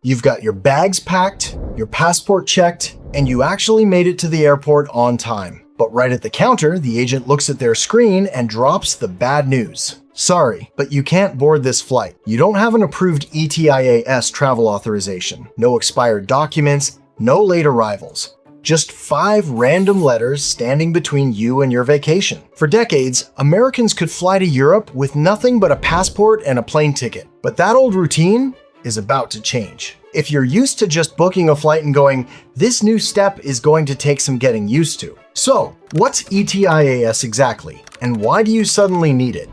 You've got your bags packed, your passport checked, and you actually made it to the airport on time. But right at the counter, the agent looks at their screen and drops the bad news. Sorry, but you can't board this flight. You don't have an approved ETIAS travel authorization, no expired documents, no late arrivals. Just 5 random letters standing between you and your vacation. For decades, Americans could fly to Europe with nothing but a passport and a plane ticket. But that old routine is about to change. If you're used to just booking a flight and going, this new step is going to take some getting used to. So, what's ETIAS exactly, and why do you suddenly need it?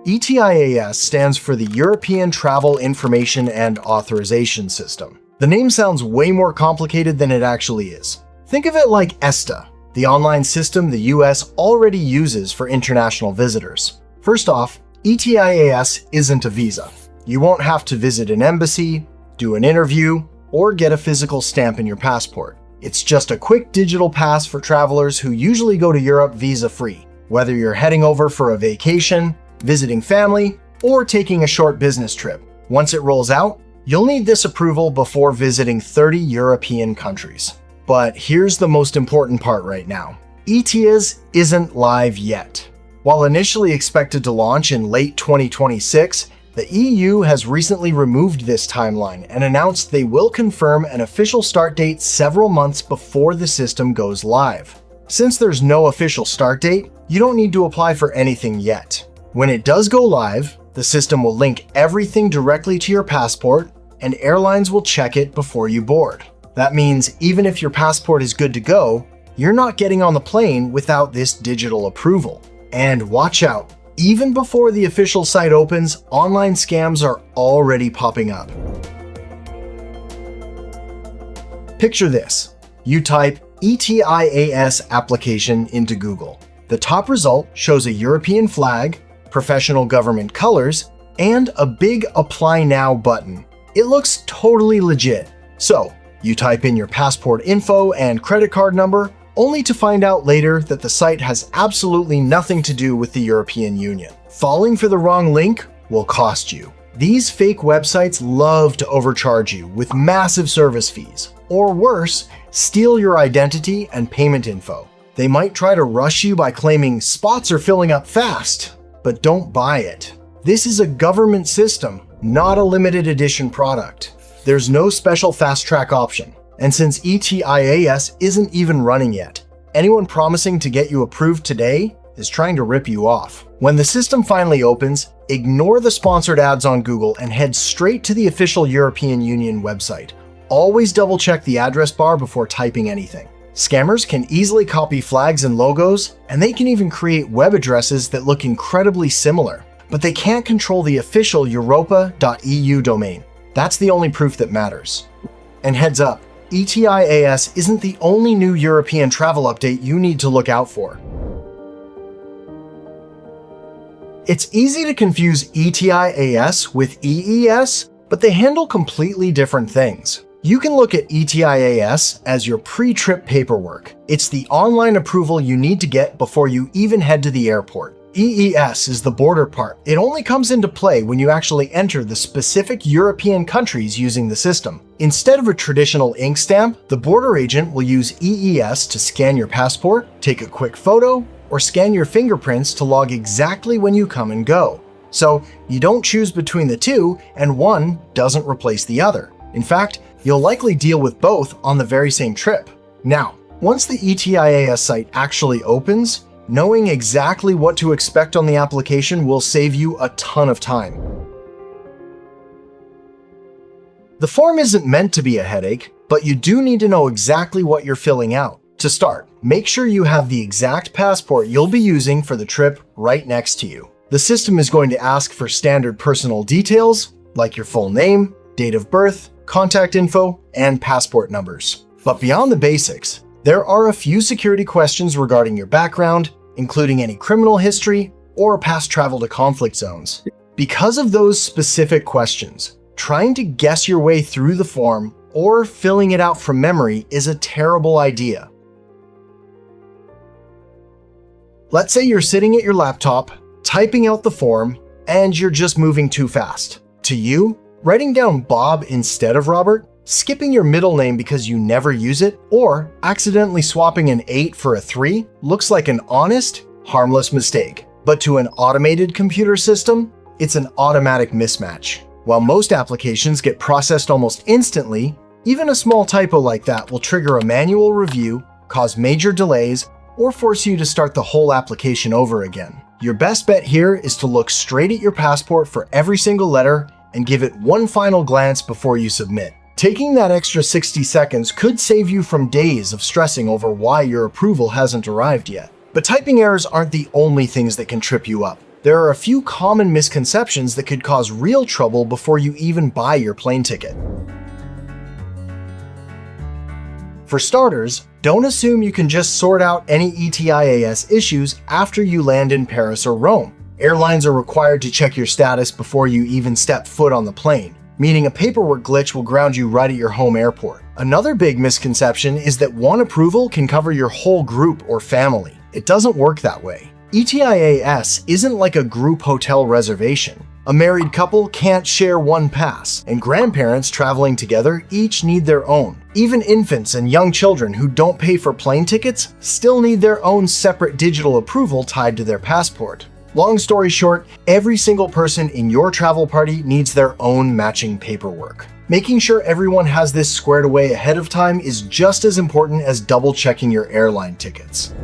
ETIAS stands for the European Travel Information and Authorization System. The name sounds way more complicated than it actually is. Think of it like ESTA, the online system the US already uses for international visitors. First off, ETIAS isn't a visa. You won't have to visit an embassy, do an interview, or get a physical stamp in your passport. It's just a quick digital pass for travelers who usually go to Europe visa-free, whether you're heading over for a vacation, visiting family, or taking a short business trip. Once it rolls out, you'll need this approval before visiting 30 European countries. But here's the most important part right now. ETIAS isn't live yet. While initially expected to launch in late 2026, the EU has recently removed this timeline and announced they will confirm an official start date several months before the system goes live. Since there's no official start date, you don't need to apply for anything yet. When it does go live, the system will link everything directly to your passport, and airlines will check it before you board. That means even if your passport is good to go, you're not getting on the plane without this digital approval. And watch out, even before the official site opens, online scams are already popping up. Picture this. You type ETIAS application into Google. The top result shows a European flag, professional government colors, and a big Apply Now button. It looks totally legit. So, you type in your passport info and credit card number, only to find out later that the site has absolutely nothing to do with the European Union. Falling for the wrong link will cost you. These fake websites love to overcharge you with massive service fees, or worse, steal your identity and payment info. They might try to rush you by claiming spots are filling up fast, but don't buy it. This is a government system, not a limited edition product. There's no special fast track option. And since ETIAS isn't even running yet, anyone promising to get you approved today is trying to rip you off. When the system finally opens, ignore the sponsored ads on Google and head straight to the official European Union website. Always double check the address bar before typing anything. Scammers can easily copy flags and logos, and they can even create web addresses that look incredibly similar. But they can't control the official europa.eu domain. That's the only proof that matters. And heads up, ETIAS isn't the only new European travel update you need to look out for. It's easy to confuse ETIAS with EES, but they handle completely different things. You can look at ETIAS as your pre-trip paperwork. It's the online approval you need to get before you even head to the airport. EES is the border part. It only comes into play when you actually enter the specific European countries using the system. Instead of a traditional ink stamp, the border agent will use EES to scan your passport, take a quick photo, or scan your fingerprints to log exactly when you come and go. So you don't choose between the two, and one doesn't replace the other. In fact, you'll likely deal with both on the very same trip. Now, once the ETIAS site actually opens, knowing exactly what to expect on the application will save you a ton of time. The form isn't meant to be a headache, but you do need to know exactly what you're filling out. To start, make sure you have the exact passport you'll be using for the trip right next to you. The system is going to ask for standard personal details, like your full name, date of birth, contact info, and passport numbers. But beyond the basics, there are a few security questions regarding your background, including any criminal history or past travel to conflict zones. Because of those specific questions, trying to guess your way through the form or filling it out from memory is a terrible idea. Let's say you're sitting at your laptop, typing out the form, and you're just moving too fast. To you, writing down Bob instead of Robert, skipping your middle name because you never use it, or accidentally swapping an 8 for a 3 looks like an honest, harmless mistake. But to an automated computer system, it's an automatic mismatch. While most applications get processed almost instantly, even a small typo like that will trigger a manual review, cause major delays, or force you to start the whole application over again. Your best bet here is to look straight at your passport for every single letter and give it one final glance before you submit. Taking that extra 60 seconds could save you from days of stressing over why your approval hasn't arrived yet. But typing errors aren't the only things that can trip you up. There are a few common misconceptions that could cause real trouble before you even buy your plane ticket. For starters, don't assume you can just sort out any ETIAS issues after you land in Paris or Rome. Airlines are required to check your status before you even step foot on the plane, meaning a paperwork glitch will ground you right at your home airport. Another big misconception is that one approval can cover your whole group or family. It doesn't work that way. ETIAS isn't like a group hotel reservation. A married couple can't share one pass, and grandparents traveling together each need their own. Even infants and young children who don't pay for plane tickets still need their own separate digital approval tied to their passport. Long story short, every single person in your travel party needs their own matching paperwork. Making sure everyone has this squared away ahead of time is just as important as double-checking your airline tickets.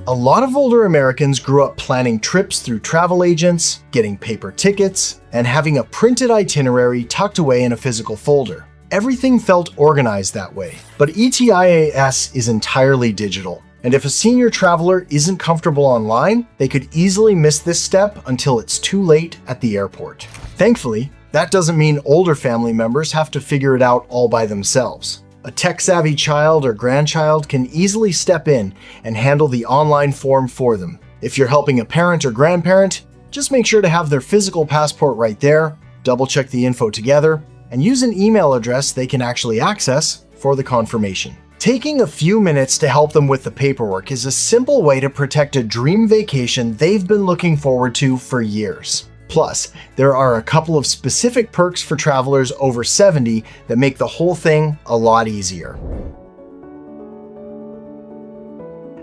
A lot of older Americans grew up planning trips through travel agents, getting paper tickets, and having a printed itinerary tucked away in a physical folder. Everything felt organized that way, but ETIAS is entirely digital. And if a senior traveler isn't comfortable online, they could easily miss this step until it's too late at the airport. Thankfully, that doesn't mean older family members have to figure it out all by themselves. A tech-savvy child or grandchild can easily step in and handle the online form for them. If you're helping a parent or grandparent, just make sure to have their physical passport right there, double-check the info together, and use an email address they can actually access for the confirmation. Taking a few minutes to help them with the paperwork is a simple way to protect a dream vacation they've been looking forward to for years. Plus, there are a couple of specific perks for travelers over 70 that make the whole thing a lot easier.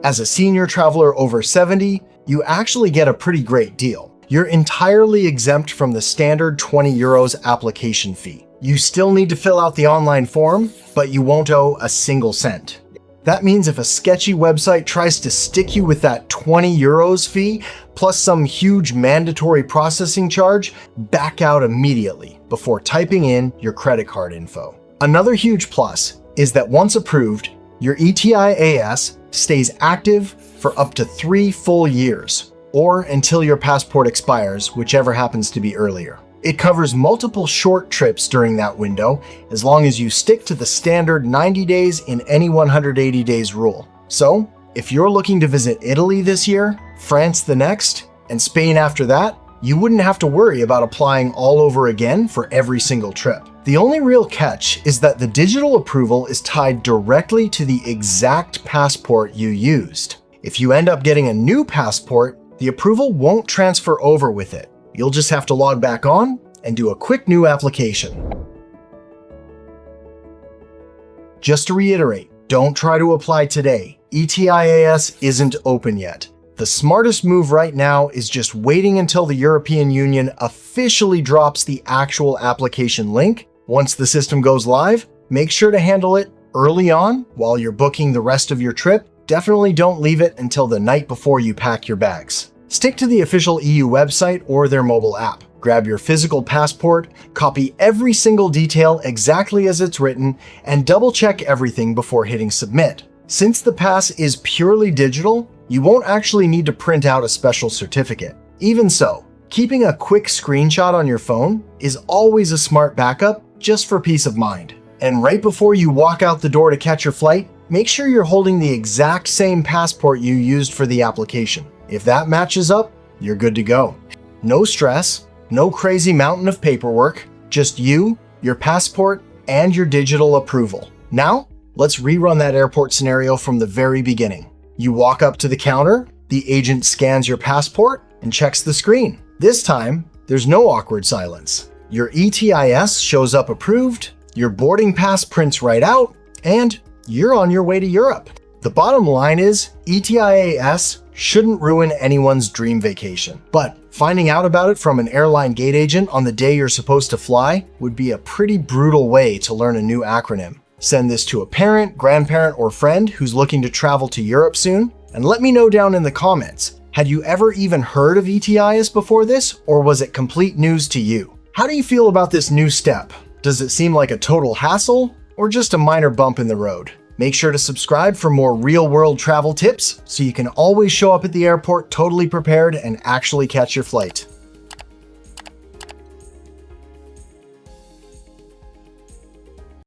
As a senior traveler over 70, you actually get a pretty great deal. You're entirely exempt from the standard €20 application fee. You still need to fill out the online form, but you won't owe a single cent. That means if a sketchy website tries to stick you with that €20 fee, plus some huge mandatory processing charge, back out immediately before typing in your credit card info. Another huge plus is that once approved, your ETIAS stays active for up to 3 full years, or until your passport expires, whichever happens to be earlier. It covers multiple short trips during that window, as long as you stick to the standard 90 days in any 180 days rule. So, if you're looking to visit Italy this year, France the next, and Spain after that, you wouldn't have to worry about applying all over again for every single trip. The only real catch is that the digital approval is tied directly to the exact passport you used. If you end up getting a new passport, the approval won't transfer over with it. You'll just have to log back on and do a quick new application. Just to reiterate, don't try to apply today. ETIAS isn't open yet. The smartest move right now is just waiting until the European Union officially drops the actual application link. Once the system goes live, make sure to handle it early on while you're booking the rest of your trip. Definitely don't leave it until the night before you pack your bags. Stick to the official EU website or their mobile app. Grab your physical passport, copy every single detail exactly as it's written, and double-check everything before hitting submit. Since the pass is purely digital, you won't actually need to print out a special certificate. Even so, keeping a quick screenshot on your phone is always a smart backup just for peace of mind. And right before you walk out the door to catch your flight, make sure you're holding the exact same passport you used for the application. If that matches up, you're good to go. No stress, no crazy mountain of paperwork, just you, your passport, and your digital approval. Now, let's rerun that airport scenario from the very beginning. You walk up to the counter, the agent scans your passport and checks the screen. This time, there's no awkward silence. Your ETIAS shows up approved, your boarding pass prints right out, and you're on your way to Europe. The bottom line is, ETIAS shouldn't ruin anyone's dream vacation. But finding out about it from an airline gate agent on the day you're supposed to fly would be a pretty brutal way to learn a new acronym. Send this to a parent, grandparent, or friend who's looking to travel to Europe soon, and let me know down in the comments. Had you ever even heard of ETIAS before this, or was it complete news to you? How do you feel about this new step? Does it seem like a total hassle, or just a minor bump in the road? Make sure to subscribe for more real-world travel tips so you can always show up at the airport totally prepared and actually catch your flight.